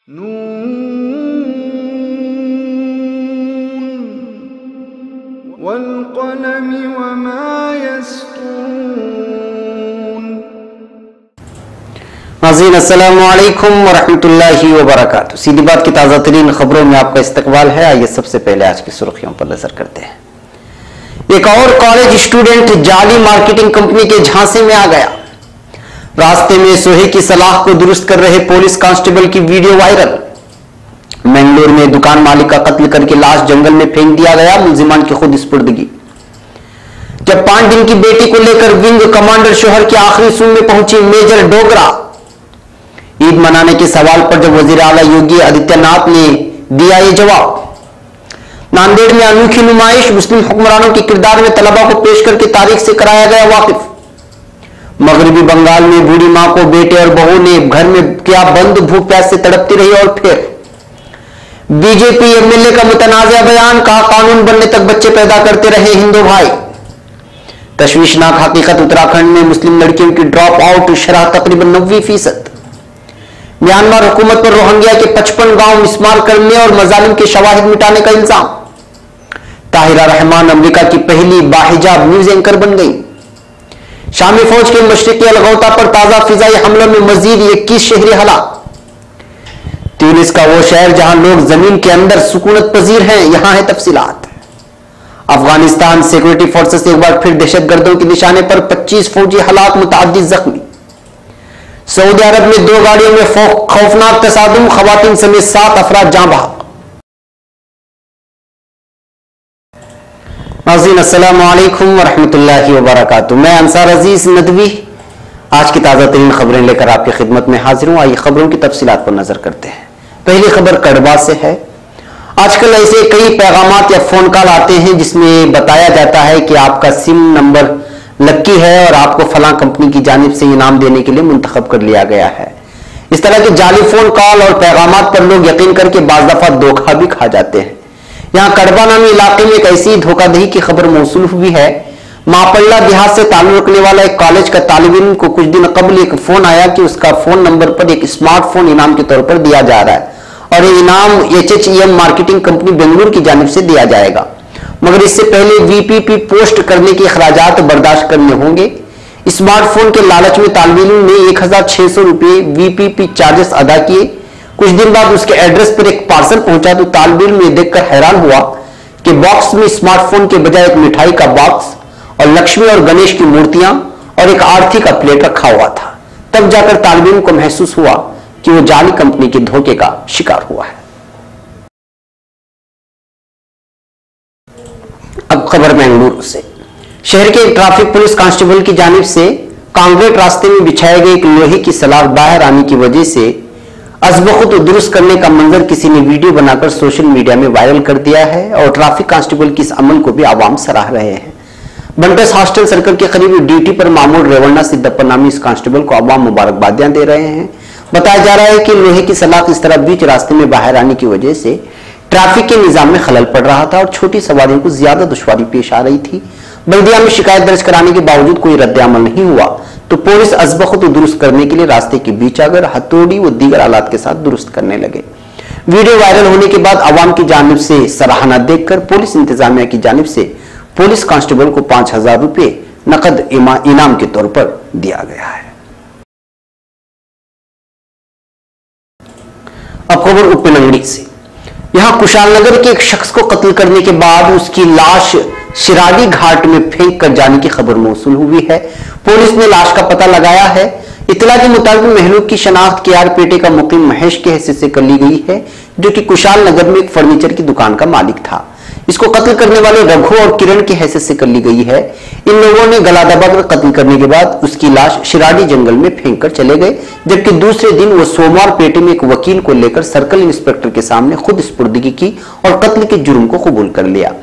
नून वल्क़लमि वमा यस्तून। नाज़रीन अस्सलामु अलैकुम वरहमतुल्लाहि वबरकातुहू। सीधी बात की ताज़ा तरीन खबरों में आपका इस्तकबाल है। आइए सबसे पहले आज की सुर्खियों पर नजर करते हैं। एक और कॉलेज स्टूडेंट जाली मार्केटिंग कंपनी के झांसे में आ गया। रास्ते में सोहे की सलाह को दुरुस्त कर रहे पुलिस कांस्टेबल की वीडियो वायरल। मंगलूर में दुकान मालिक का कत्ल करके लाश जंगल में फेंक दिया गया। मुलजिमान की खुद स्पुर्दगी। जब 5 दिन की बेटी को लेकर विंग कमांडर शोहर की आखिरी सूम में पहुंची मेजर डोगरा। ईद मनाने के सवाल पर जब वजीर आला योगी आदित्यनाथ ने दिया ये जवाब। नांदेड़ में अनोखी नुमाइश। मुस्लिम हुक्मरानों के किरदार में तलबा को पेश करके तारीख से कराया गया वाकिफ। मगरबी बंगाल में बूढ़ी मां को बेटे और बहू ने घर में किया बंद। भूख प्यास से तड़पती रही और फिर बीजेपी एमएलए का मुतनाज़ा बयान। कहा कानून बनने तक बच्चे पैदा करते रहे हिंदू भाई। तशवीशनाक हकीकत उत्तराखंड में मुस्लिम लड़कियों की ड्रॉप आउट शरह तकरीबन 90%। म्यांमार हुकूमत पर रोहिंग्या के 55 गांव मिस्मार करने और मजालिम के शवाहिद मिटाने का इल्जाम। ताहिरा रहमान अमेरिका की पहली बाहिजाब न्यूज एंकर बन गई। शामी फौज के मशरिकी अलगौता पर ताजा फिजाई हमलों में मजीद 21 शहरी हलाक। ट्यूनिस का वो शहर जहां लोग जमीन के अंदर सुकूनत पजीर हैं, यहां है तफसीलात। अफगानिस्तान सिक्योरिटी फोर्सेस एक बार फिर दहशतगर्दों के निशाने पर 25 फौजी हलाक, मुतअद्दिद जख्मी। सऊदी अरब में 2 गाड़ियों में खौफनाक तसादुम, खवातीन समेत 7 अफराद जाँ बहक। नाज़रीन अस्सलामु अलैकुम वरहमतुल्लाहि वबरकातुहू। मैं अंसार अजीज नदवी आज की ताज़ा तरीन खबरें लेकर आपकी खिदमत में हाजिर हूं। आइए खबरों की तफसीलात पर नजर करते हैं। पहली खबर कड़वा से है। आजकल ऐसे कई पैगामात या फोन कॉल आते हैं जिसमें बताया जाता है कि आपका सिम नंबर लक्की है और आपको फलां कंपनी की जानिब से इनाम देने के लिए मुंतखब कर लिया गया है। इस तरह के जाली फोन कॉल और पैगामात पर लोग यकीन करके बाज़ दफा धोखा भी खा जाते हैं। यहाँ कड़वा नामी इलाके में एक ऐसी धोखाधड़ी की खबर मौसूल हुई है। मापल्ला देहात से ताल्लुक रखने वाला एक कॉलेज का तालिब इल्म को कुछ दिन कबल एक फोन आया कि उसका फोन नंबर पर एक स्मार्टफोन इनाम के तौर पर दिया जा रहा है और ये इनाम HHEM मार्केटिंग कंपनी बेंगलुरु की जानिब से दिया जाएगा, मगर इससे पहले VPP पोस्ट करने के अखराजात बर्दाश्त करने होंगे। स्मार्टफोन के लालच में तालिब इल्म ने 1600 रुपये VPP चार्जेस अदा किए। कुछ दिन बाद उसके एड्रेस पर एक पार्सल पहुंचा तो तालिब इल्म ने देखकर हैरान हुआ कि बॉक्स में स्मार्टफोन के बजाय एक मिठाई का बॉक्स और लक्ष्मी और गणेश की मूर्तियां और एक आरती का प्लेट रखा हुआ था। तब जाकर तालिब इल्म को महसूस हुआ कि वो जाली कंपनी के धोखे का शिकार हुआ है। अब खबर बेंगलुरु से। शहर के ट्रैफिक पुलिस कांस्टेबल की जानिब से कांक्रीट रास्ते में बिछाए गए एक लोहे की सलाख बाहर आने की वजह से अज़बख़ुद दुरुस्त करने का मंजर किसी ने वीडियो बनाकर सोशल मीडिया में वायरल कर दिया है और ट्रैफिक कांस्टेबल की इस अमल को भी आवाम सराह रहे हैं। बंटस हॉस्टल सर्कल के करीब ड्यूटी पर मामूल रेवन्ना सिद्धप्पा नामी इस कांस्टेबल को आवाम मुबारकबादियां दे रहे हैं। बताया जा रहा है कि लोहे की सलाख इस तरह बीच रास्ते में बाहर आने की वजह से ट्रैफिक के निजाम में खलल पड़ रहा था और छोटी सवारियों को ज्यादा दुश्वारी पेश आ रही थी। बल्दिया में शिकायत दर्ज कराने के बावजूद कोई रद्द-ए-अमल नहीं हुआ तो पुलिस अज़बख़ुद दुरुस्त करने के लिए रास्ते के बीच आकर हथौड़ी व दीगर आलात के साथ दुरुस्त करने लगे। वीडियो वायरल होने के बाद आवाम की जानिब से सराहना देखकर पुलिस इंतजामिया की जानिब से पुलिस कांस्टेबल को 5000 रुपये नकद इनाम के तौर पर दिया गया है। अब खबर उपनगरी से। यहां कुशालनगर के एक शख्स को कत्ल करने के बाद उसकी लाश शिराडी घाट में फेंक कर जाने की खबर मौसूल हुई है। पुलिस ने लाश का पता लगाया है। इतला के मुताबिक महलूक की शनाख्त KR-पेटे का मुकीम महेश के हैसियत से कर ली गई है, जो कि कुशालनगर में एक फर्नीचर की दुकान का मालिक था। इसको कत्ल करने वाले रघु और किरण की हैसियत से कर ली गई है। इन लोगों ने गला दबाकर कत्ल करने के बाद उसकी लाश शिराडी जंगल में फेंक कर चले गए, जबकि दूसरे दिन वो सोमवार पेटे में एक वकील को लेकर सर्कल इंस्पेक्टर के सामने खुद स्पुर्दगी की और कत्ल के जुर्म को कबूल कर लिया।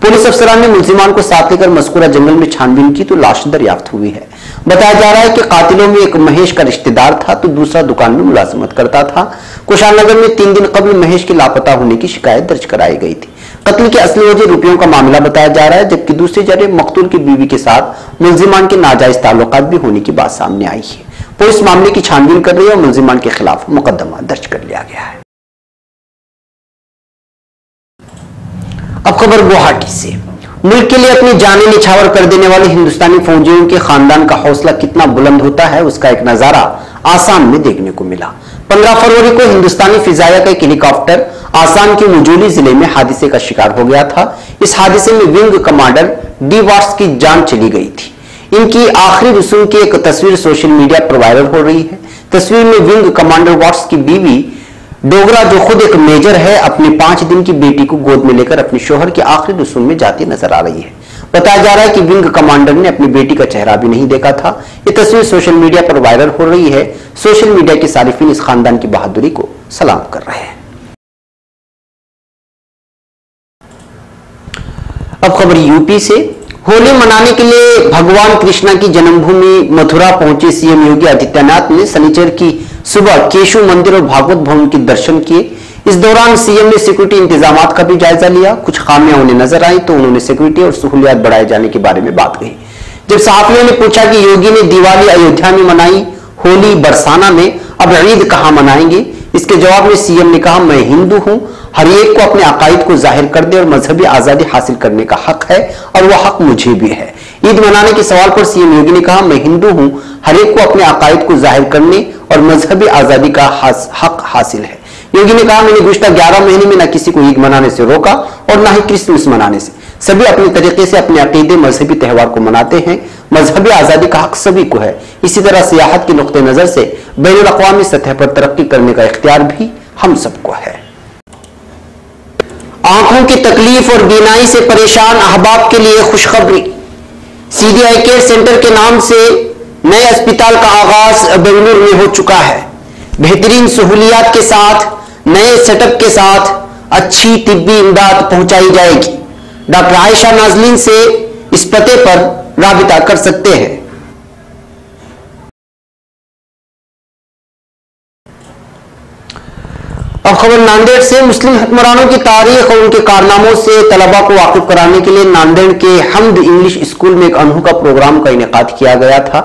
पुलिस अफसरान ने मुलजिमान को साथ लेकर मस्कुरा जंगल में छानबीन की तो लाश दरियाफ्त हुई है। बताया जा रहा है कि कातिलों में एक महेश का रिश्तेदार था तो दूसरा दुकान में मुलाजमत करता था। कुशालनगर में 3 दिन कबल महेश के लापता होने की शिकायत दर्ज कराई गई थी। कत्ल की असली वजह रुपयों का मामला बताया जा रहा है, जबकि दूसरी जगह मकतूल की बीवी के साथ मुलजिमान के नाजायज ताल्लुकात भी होने की बात सामने आई है। पुलिस मामले की छानबीन कर रही है और मुलजिमान के खिलाफ मुकदमा दर्ज कर लिया गया है। अब खबर गुवाहाटी से। मुल्क के लिए अपनी जानें निछावर कर देने वाले हिंदुस्तानी फौजियों के खानदान का हौसला कितना बुलंद होता है, उसका एक नजारा आसाम में देखने को मिला। 15 फरवरी को हिंदुस्तानी फिजाया का एक हेलीकॉप्टर आसाम के मुजोली जिले में हादसे का शिकार हो गया था। इस हादसे में विंग कमांडर डी वाट्स की जान चली गई थी। इनकी आखिरी रसूम की एक तस्वीर सोशल मीडिया पर वायरल हो रही है। तस्वीर में विंग कमांडर वाट्स की बीवी डोगरा, जो खुद एक मेजर है, अपनी 5 दिन की बेटी को गोद में लेकर अपने शोहर की आखिरी रसूम में जाती नजर आ रही है। बताया जा रहा है कि विंग कमांडर ने अपनी बेटी का चेहरा भी नहीं देखा था। ये तस्वीर सोशल मीडिया पर वायरल हो रही है। सोशल मीडिया के सारिफीन इस खानदान की बहादुरी को सलाम कर रहे हैं। अब खबर यूपी से। होली मनाने के लिए भगवान कृष्णा की जन्मभूमि मथुरा पहुंचे सीएम योगी आदित्यनाथ ने शनिचर की सुबह केशव मंदिर और भागवत भवन के दर्शन किए। इस दौरान सीएम ने सिक्योरिटी इंतजामात का भी जायजा लिया। कुछ खामियां उन्हें नजर आई तो उन्होंने सिक्योरिटी और सहूलियात बढ़ाए जाने के बारे में बात कही। जब सहाफियों ने पूछा कि योगी ने दिवाली अयोध्या में मनाई, होली बरसाना में, अब ईद कहां मनाएंगे, इसके जवाब में सीएम ने कहा, मैं हिंदू हूं, हर एक को अपने अकायद को जाहिर कर दे और मजहबी आजादी हासिल करने का हक है और वह हक मुझे भी है। ईद मनाने के सवाल पर सीएम योगी ने कहा, मैं हिंदू हूं, हर एक को अपने अकायद को जाहिर करने और मजहबी आजादी का हक हासिल है। योगी ने कहा, मैंने गुज़श्ता 11 महीने में न किसी को ईद मनाने से रोका और न ही क्रिसमस मनाने से। सभी अपने तरीके से अपने अकीदे मजहबी त्यौहार को मनाते हैं। मजहबी आजादी का हक सभी को है। इसी तरह सियाहत की नुक्ते नजर से बैनुल अक़वामी सतह पर तरक्की करने का इख्तियार भी हम सबको है। आंखों की तकलीफ और बीनाई से परेशान अहबाब के लिए खुशखबरी। सीडीआई केयर सेंटर के नाम से नए अस्पताल का आगाज बेंगलुरु में हो चुका है। बेहतरीन सहूलियात के साथ, नए सेटअप के साथ अच्छी तिब्बी इमदाद पहुंचाई जाएगी। डॉक्टर आयशा नाजलीन से इस पते पर राबिता कर सकते हैं। अब खबर नांदेड़ से। मुस्लिम हुक्मरानों की तारीख और उनके कारनामों से तलबा को वाकिफ कराने के लिए नांदेड़ के हमद इंग्लिश स्कूल में एक अनोखा प्रोग्राम का इनेकाद किया गया था।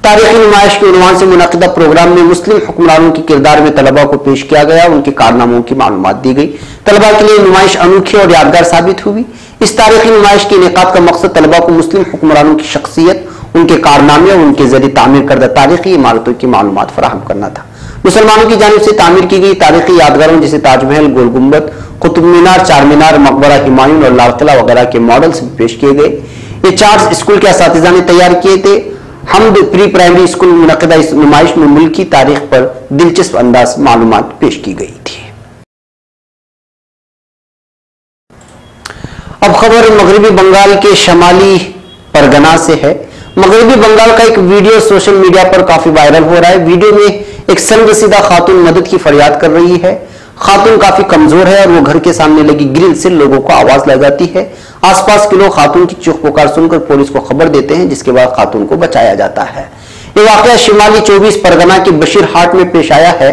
तारीखी नुमाइश के उन्वान से मुनक़िदा प्रोग्राम में मुस्लिम हुक्मरानों के किरदार में तलबा को पेश किया गया, उनके कारनामों की मालूमात दी गई। तलबा के लिए नुमाइश अनोखी और यादगार साबित हुई। इस तारीखी नुमाइश के इनेकाद का मकसद तलबा को मुस्लिम हुक्मरानों की शख्सियत, उनके कारनामे और उनके जरिए तामीर करदा तारीखी इमारतों की मालूमात फराहम करना था। मुसलमानों की जानिब से तामीर की गई तारीखी यादगारों जैसे ताजमहल, गोल गुंबद, कुतुब मीनार, चार मीनार, मकबरा हुमायूं और लाल किला वगैरह के मॉडल्स भी पेश किए गए। ये चार्ज स्कूल के असातिज़ा ने तैयार किए थे। हमद प्री प्राइमरी स्कूल में मुनक़िदा इस नुमाइश में मुल्क की तारीख पर दिलचस्प अंदाज मालूमात पेश की गई थी। अब खबर मगरबी बंगाल के शमाली परगना से है। मगरबी बंगाल का एक वीडियो सोशल मीडिया पर काफी वायरल हो रहा है। वीडियो में एक सनरसीदा खातून मदद की फरियाद कर रही है। खातून काफी कमजोर है और वो घर के सामने लगी ग्रिल से लोगों को आवाज लगाती है। आसपास के लोग खातून की चीख पुकार सुनकर पुलिस को खबर देते हैं, जिसके बाद खातून को बचाया जाता है। ये वाकया शिमाली 24 परगना के बशीरहाट में पेश आया है,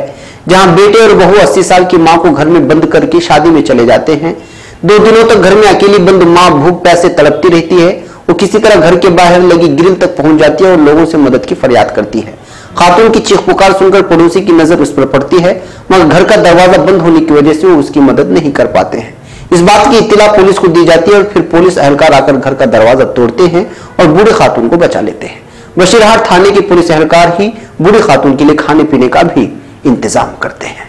जहां बेटे और बहू 80 साल की मां को घर में बंद करके शादी में चले जाते हैं। 2 दिनों तक घर में अकेली बंद मां भूख प्यासे तड़पती रहती है। वो किसी तरह घर के बाहर लगी ग्रिल तक पहुंच जाती है और लोगों से मदद की फरियाद करती है। खातून की चीख पुकार सुनकर पड़ोसी की नजर उस पर पड़ती है, मगर घर का दरवाजा बंद होने की वजह से वो उसकी मदद नहीं कर पाते हैं। इस बात की इत्तला पुलिस को दी जाती है और फिर पुलिस एहलकार आकर घर का दरवाजा तोड़ते हैं और बूढ़ी खातून को बचा लेते हैं। बशीरहाट थाने के पुलिस एहलकार ही बूढ़ी खातून के लिए खाने पीने का भी इंतजाम करते हैं।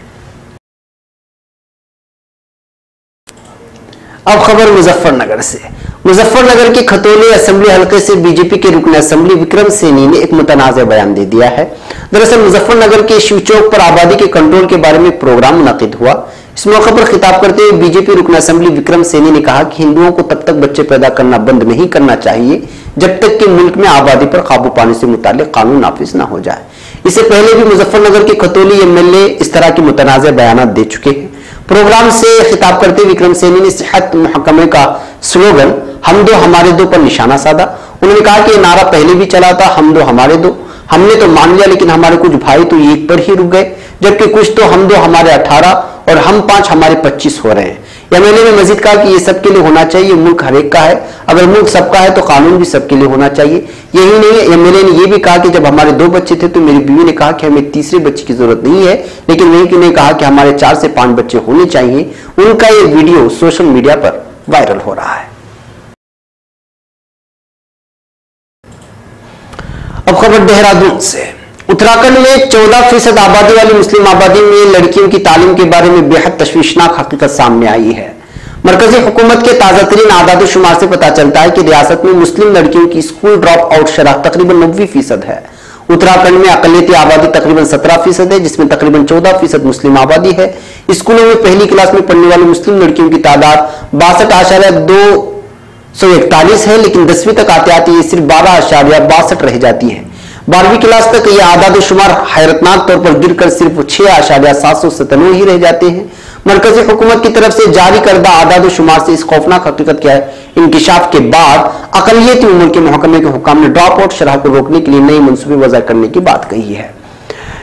अब खबर मुजफ्फरनगर से। मुजफ्फरनगर के खतौली असेंबली हलके से बीजेपी के रुकन असेंबली विक्रम सैनी ने एक मुतनाज़ बयान दे दिया है। दरअसल मुजफ्फरनगर के शिव चौक पर आबादी के कंट्रोल के बारे में प्रोग्राम मुनक़िद हुआ। इस मौके पर खिताब करते हुए बीजेपी रुकन असेंबली विक्रम सैनी ने कहा कि हिंदुओं को तब तक बच्चे पैदा करना बंद नहीं करना चाहिए जब तक कि मुल्क में आबादी पर काबू पाने से मुताल्लिक कानून नाफिज न हो जाए। इससे पहले भी मुजफ्फरनगर के खतौली एमएलए इस तरह के मुतनाज़ बयान दे चुके हैं। प्रोग्राम से खिताब करते विक्रम सैनी ने सेहत महकमे का स्लोगन हम दो हमारे दो पर निशाना साधा। उन्होंने कहा कि ये नारा पहले भी चला था, हम दो हमारे दो। हमने तो मान लिया, लेकिन हमारे कुछ भाई तो एक पर ही रुक गए, जबकि कुछ तो हम दो हमारे 18 और हम 5 हमारे 25 हो रहे हैं। एमएलए ने मजीद कहा कि ये सबके लिए होना चाहिए, मुल्क हर एक का है। अगर मुल्क सबका है तो कानून भी सबके लिए होना चाहिए। यही नहीं है, एमएलए ने यह भी कहा कि जब हमारे 2 बच्चे थे तो मेरी बीवी ने कहा कि हमें तीसरे बच्चे की जरूरत नहीं है, लेकिन वही ने कहा कि हमारे 4 से 5 बच्चे होने चाहिए। उनका ये वीडियो सोशल मीडिया पर वायरल हो रहा है। अब खबर देहरादून से। उत्तराखंड में 14% आबादी वाली मुस्लिम आबादी में लड़कियों की तालीम के बारे में बेहद तशवीशनाक हकीकत सामने आई है। मरकजी हुकूमत के ताजा तरीन आदाद-ओ-शुमार से पता चलता है कि रियासत में मुस्लिम लड़कियों की स्कूल ड्रॉप आउट शरह तकरीबन 90% है। उत्तराखंड में अकलियती आबादी तकरीबन 17% है, जिसमें तकरीबन 14% मुस्लिम आबादी है। स्कूलों में पहली क्लास में पढ़ने वाली मुस्लिम लड़कियों की तादाद 62.241 है, लेकिन 10वीं तक आते आते ये सिर्फ 12.62 रह जाती है। 12वीं क्लास तक यह आदाद-ओ-शुमार हैरतनाक तौर पर गिरकर सिर्फ 6.797 ही रह जाते हैं। मरकजी हुकूमत की तरफ से जारी करदा आदाद-ओ-शुमार से इस खौफनाक हकीकत के इंकिशाफ के बाद अकलियती उम्र के महकमे के हुकाम ने ड्रॉप आउट शरह को रोकने के लिए नई मंसूबे वज़ा करने की बात कही है।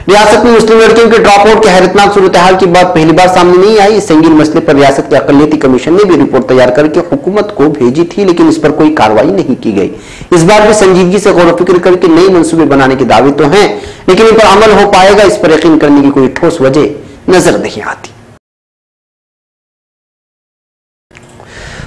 रियासत में मुस्लिम लड़कियों के ड्रॉप आउट के हैरतनाक सूरत हाल की बात पहली बार सामने नहीं आई। इस संगीन मसले पर रियासत के अकलियती कमीशन ने भी रिपोर्ट तैयार करके हुकूमत को भेजी थी, लेकिन इस पर कोई कार्रवाई नहीं की गई। इस बार भी संजीदगी से गौर फिक्र करके नई मंसूबे बनाने के दावे तो हैं, लेकिन इन पर अमल हो पाएगा, इस पर यकीन करने की कोई ठोस वजह नजर नहीं आती।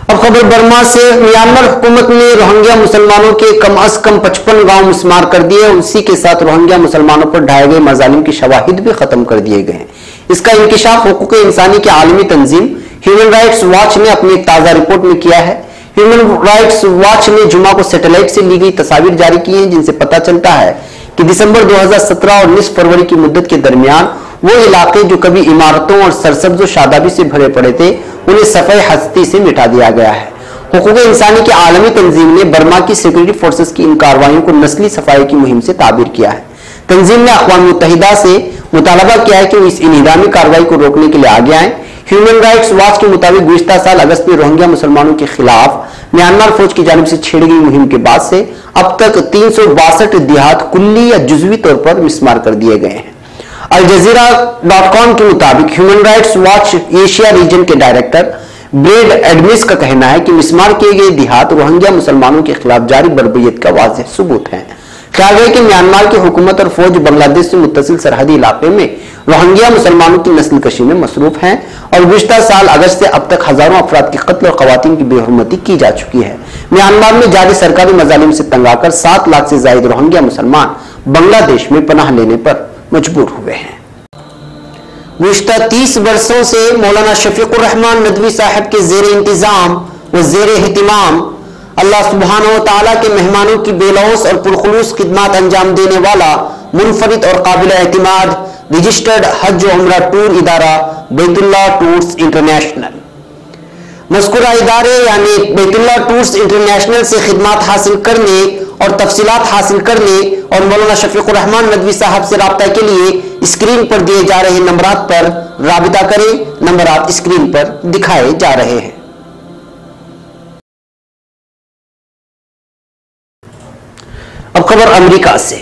अब खबर बर्मा से। म्यांमार हुकूमत ने रोहिंग्या मुसलमानों के कम अज कम 55 गांव मुस्मार कर दिए और उसी के साथ रोहिंग्या मुसलमानों पर ढाए गए मजालिम की शवाहिद भी खत्म कर दिए गए। इसका इंकिशाफ हुकूक इंसानी की आलमी तंजीम ह्यूमन राइट्स वॉच ने अपनी ताजा रिपोर्ट में किया है। ह्यूमन राइट्स वॉच ने जुमा को सैटेलाइट से ली गई तस्वीर जारी की है, जिनसे पता चलता है कि दिसंबर 2017 और 19 फरवरी की मुद्दत के दरमियान वो इलाके जो कभी इमारतों और सरसब्ज शादाबी से भरे पड़े थे, उन्हें सफाई हस्ती से मिटा दिया गया है। हुकूक इंसानी की आलमी तंजीम ने बर्मा की सिक्योरिटी फोर्सेस की इन कार्रवाइयों को नस्ली सफाई की मुहिम से ताबीर किया है। तंजीम ने अक़वाम मुत्तहिदा से मुतालबा किया है कि वो इस इन्हिदामी कार्रवाई को रोकने के लिए आगे आए। ह्यूमन राइट्स वॉच के मुताबिक गुज़िश्ता साल अगस्त में रोहिंग्या मुसलमानों के खिलाफ म्यांमार फौज की जानिब से छेड़ी गई मुहिम के बाद से अब तक 362 देहात कुल्ली या जुज़वी तौर पर मिस्मार कर दिए गए हैं। अल जज़ीरा.com के मुताबिक human rights watch Asia region के डायरेक्टर ब्रेड एडमिस का कहना है कि मिस्मार किए गए देहात रोहिंग्या मुसलमानों के खिलाफ जारी बर्बरियत का वाज़ेह सबूत है। ख्याल है कि म्यांमार की हुकूमत और फौज बांग्लादेश से मुत्तसिल सरहदी इलाके में रोहिंग्या मुसलमानों की नस्ल कशी में मसरूफ हैं और गुज़िश्ता साल अगस्त से अब तक हजारों अफराद की कत्ल और खवातीन की बेहुरमती की जा चुकी है। म्यांमार में जारी सरकारी मजालिम से तंग आकर 7 लाख से ज्यादा रोहिंग्या मुसलमान बांग्लादेश में पनाह लेने पर मजबूर हुए हैं। गुज़िश्ता 30 वर्षों से मौलाना शफीकुर रहमान नदवी साहब के जेर इंतजाम व जेर एहतिमाम अल्लाह सुब्हानहू व तआला के मेहमानों की बेलौस और पुरखुलूस खिदमत अंजाम देने वाला मुनफरिद और काबिल एतमाद रजिस्टर्ड हज व उम्रा टूर इदारा बैतुल्लाह टूर्स इंटरनेशनल। मज़कूरा इदारे यानी बैतुल्लाह टूर्स इंटरनेशनल से खिदमत हासिल करने और तफसीलात हासिल करने और मौलाना शफीकुर रहमान नदवी साहब से राब्ता के लिए स्क्रीन पर दिए जा रहे नंबरात पर राबिता करें। नंबरात स्क्रीन पर दिखाए जा रहे हैं। अब खबर अमेरिका से।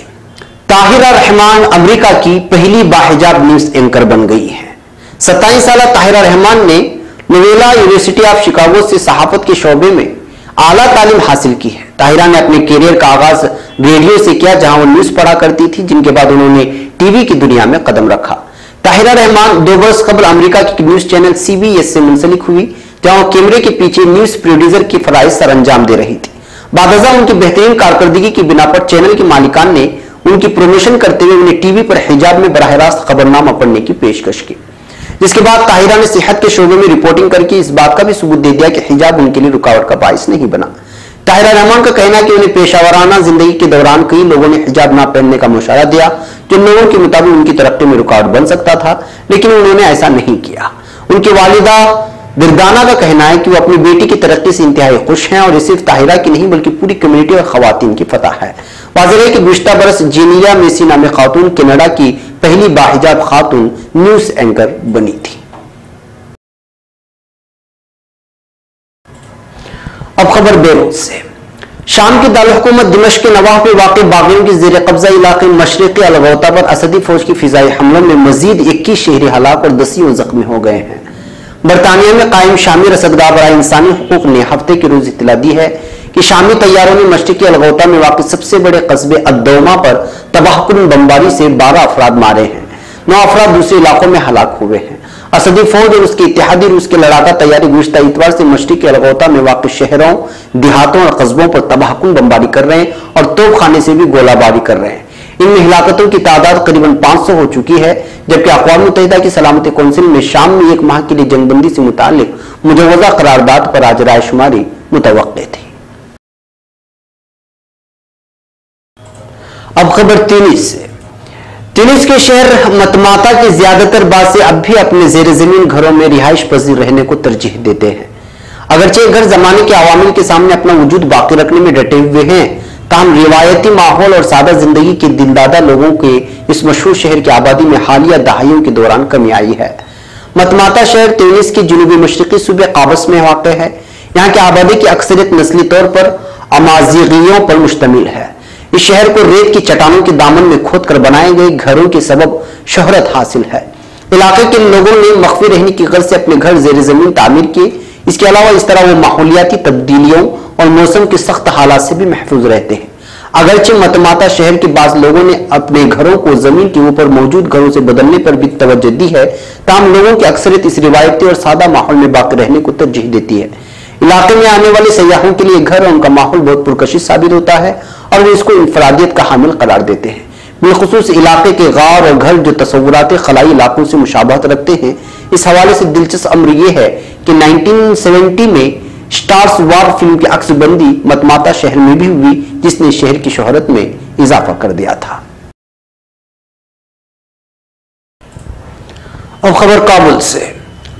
ताहिरा रहमान अमेरिका की पहली बाहिजाब न्यूज एंकर बन गई है। 27 साल ताहिरा रहमान ने लोयोला यूनिवर्सिटी ऑफ शिकागो से सहाफत के शोबे में आला तालीम हासिल की है। ताहिरा ने अपने कैरियर का आगाज रेडियो से किया, जहां वो न्यूज पढ़ा करती थी, जिनके बाद उन्होंने टीवी की दुनिया में कदम रखा। ताहिरा रहमान 2 वर्ष कबल अमेरिका के न्यूज चैनल CBS से मुंसलिक हुई, जहां वो कैमरे के पीछे न्यूज प्रोड्यूसर की फराइज सर अंजाम दे रही थी। बादजा उनकी बेहतरीन कारकर्दगी की बिना पर चैनल के मालिकान ने उनकी प्रमोशन करते हुए उन्हें टीवी पर हिजाब में बराह रास्त खबरनामा पढ़ने की पेशकश की, जिसके बाद ताहिरा ने सेहत के शोबे में रिपोर्टिंग करके इस बात का भी सबूत दे दिया कि हिजाब उनके लिए रुकावट का बाइस नहीं बना। ताहिरा रहमान का कहना है कि उन्हें पेशावराना जिंदगी के दौरान कई लोगों ने हिजाब ना पहनने का मशवरा दिया, जो लोगों के मुताबिक उनकी तरक्की में रुकावट बन सकता था, लेकिन उन्होंने ऐसा नहीं किया। उनकी वालिदा दिरदाना का कहना है कि वो अपनी बेटी की तरक्की से इंतहाई खुश हैं और ये सिर्फ ताहिरा की नहीं बल्कि पूरी कम्युनिटी और खवातीन की फतह है। वाज़ेह है कि गुज़िश्ता बरस जेनिया मेसी नामी खातून कनाडा की पहली बाहिजाब खातून न्यूज एंकर बनी थी। अब खबर बेरूत से। शाम की दारुल-हुकूमत दिमश्क के नवाह में वाक़ बागियों के ज़ेर कब्जा इलाके मशरिक़ी अल-गौता पर असदी फौज की फिजाई हमलों में मजीद 21 शहरी हलाक और 10 जख्मी हो गए हैं। बरतानिया में कायम शामी रसदगाह बराए इंसानी हुकूक ने हफ्ते के रोज इत्तला दी है कि शामी तैयारों ने मशरिक़ी अल-गौता में वाक़ सबसे बड़े कस्बे अद्दौमा पर तबाहकुन बमबारी से 12 अफराद मारे हैं। 9 अफराद दूसरे इलाकों में हलाक हुए हैं। असदी फौज और उसके इत्तेहादी रूस के लड़ाका तैयारी गुज़िश्ता इतवार से मशरिक के अलगौता में वाक़ शहरों, देहातों और कस्बों पर तबाहकुन बमबारी कर रहे हैं और तोपखाने से भी गोलाबारी कर रहे हैं। इनमें हिलाकतों की तादाद करीबन 500 हो चुकी है, जबकि अक़वाम मुत्तहिदा की सलामती कौंसिल में शाम में एक माह के लिए जंगबंदी से मुताल्लिक मुजव्वज़ा करारदाद पर आज रायशुमारी मुतवक्के थी। अब खबर ट्यूनिस से। ट्यूनिस के शहर मतमाता के ज्यादातर बासे अब भी अपने जेर जमीन घरों में रिहाइश पजीर रहने को तरजीह देते हैं। अगरचे घर जमाने के अवामिल के सामने अपना वजूद बाकी रखने में डटे हुए हैं, ताहम रिवायती माहौल और सादा जिंदगी के दिलदादा लोगों के इस मशहूर शहर की आबादी में हालिया दहाइयों के दौरान कमी आई है। मतमाता शहर ट्यूनिस के जनूबी मशरकी सूबे काबस में वाक़ है। यहाँ की आबादी की अक्सरियत नस्ली तौर पर अमाज़ीगियों पर मुश्तमिल है। इस शहर को रेत की चट्टानों के दामन में खोद कर बनाए गए घरों के सबब शोहरत हासिल है। इलाके के लोगों ने मख्फी रहने की गर्ज से अपने घर जेर जमीन तामीर किए। इसके अलावा इस तरह वो माहौलियाती तब्दीलियों और मौसम के सख्त हालात से भी महफूज रहते हैं। अगरचे मतमाता शहर के बाज़ लोगों ने अपने घरों को जमीन के ऊपर मौजूद घरों से बदलने पर भी तवज्जो दी है, ताहम लोगों की अक्सरियत इस रिवायती और सादा माहौल में बाकी रहने को तरजीह देती है। इलाके में आने वाले सयाहों के लिए घर और उनका माहौल बहुत पुरकशिश साबित होता है और वे इसको इंफरादियत का हामिल करार देते हैं। बिलखुसूस इलाके के गार और घर जो तस्वुरात खलाई इलाकों से मुशाबहत रखते हैं। इस हवाले से दिलचस्प अम्र यह है कि 1970 में स्टार्स वार फिल्म की अक्सबंदी मतमाता शहर में भी हुई, जिसने शहर की शोहरत में इजाफा कर दिया था। अब खबर काबुल से।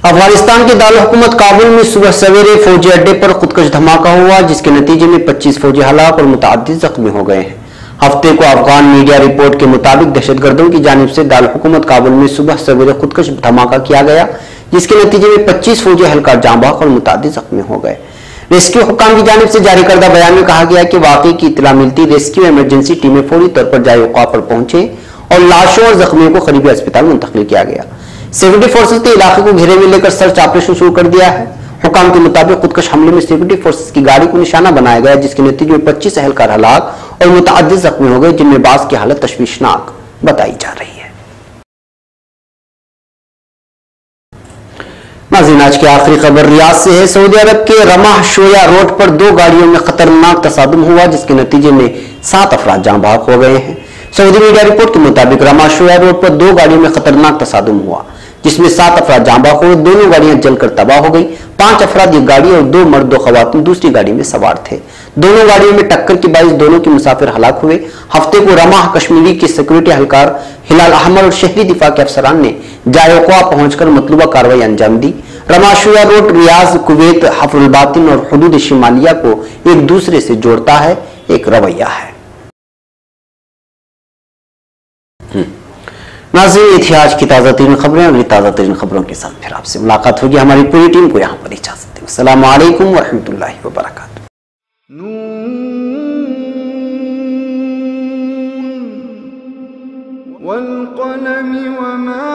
अफगानिस्तान के दारुल हुकूमत काबुल में सुबह सवेरे फौजी अड्डे पर खुदकश धमाका हुआ, जिसके नतीजे में 25 फौजी हलाक और मुतअद्दिद जख्मी हो गए हैं। हफ्ते को अफगान मीडिया रिपोर्ट के मुताबिक दहशतगर्दों की जानिब से दारुल हुकूमत काबुल में सुबह सवेरे खुदकश धमाका किया गया, जिसके नतीजे में 25 फौजी एहलकार जाँ बहक और मुतअद्दिद जख्मी हो गए। रेस्क्यू हुक्काम की जानिब से जारी करदा बयान में कहा गया कि वाकई की इत्तला मिलती रेस्क्यू इमरजेंसी टीमें फौरी तौर पर जाए वक़ा पर पहुंचे और लाशों और जख्मियों को करीबी अस्पताल मुंतकिल किया गया। सिक्योरिटी फोर्सेस ने इलाके को घेरे में लेकर सर्च ऑपरेशन शुरू कर दिया है। हुक्काम के मुताबिक खुदकश हमले में सिक्योरिटी फोर्सेस की गाड़ी को निशाना बनाया गया, जिसके नतीजे में 25 एहलकार हलाक और मुतअद्दिद जख्मी हो गए, जिनमें बास की हालत तशवीशनाक बताई जा रही है। नाज़रीन, आज की आखिरी खबर रियाद से है। सऊदी अरब के रमाह शोया रोड पर 2 गाड़ियों में खतरनाक तसादुम हुआ, जिसके नतीजे में 7 अफराद जाँ बहक हो गए हैं। सऊदी मीडिया रिपोर्ट के मुताबिक रमाह शोया रोड पर 2 गाड़ियों में खतरनाक तसादुम हुआ, जिसमें 7 अफराद जाँ बहक हुए। दोनों गाड़ियां जलकर तबाह हो गई। 5 अफराद एक गाड़ी और 2 मर्द 2 खवातीन दूसरी गाड़ी में सवार थे। दोनों गाड़ियों में टक्कर के बाइस दोनों के मुसाफिर हलाक हुए। हफ्ते को रमाह कश्मीरी के सिक्योरिटी एहलकार हिलाल अहमर और शहरी दिफा के अफसरान ने जायक़ा पहुंचकर मतलूबा कार्रवाई अंजाम दी। रमाह शोया रोड रियाज, कुवैत, हफरुल बातिन और हुदूद शिमालिया को एक दूसरे से जोड़ता है। एक रवैया है। नाज़रीन, ये थी आज की ताज़ा तरीन खबरें और ताज़ा तरीन खबरों के साथ फिर आपसे मुलाकात होगी। हमारी पूरी टीम को यहाँ पर इजाज़त दें। अस्सलाम वालेकुम व रहमतुल्लाहि व बरकातुहू। वल क़लम वमा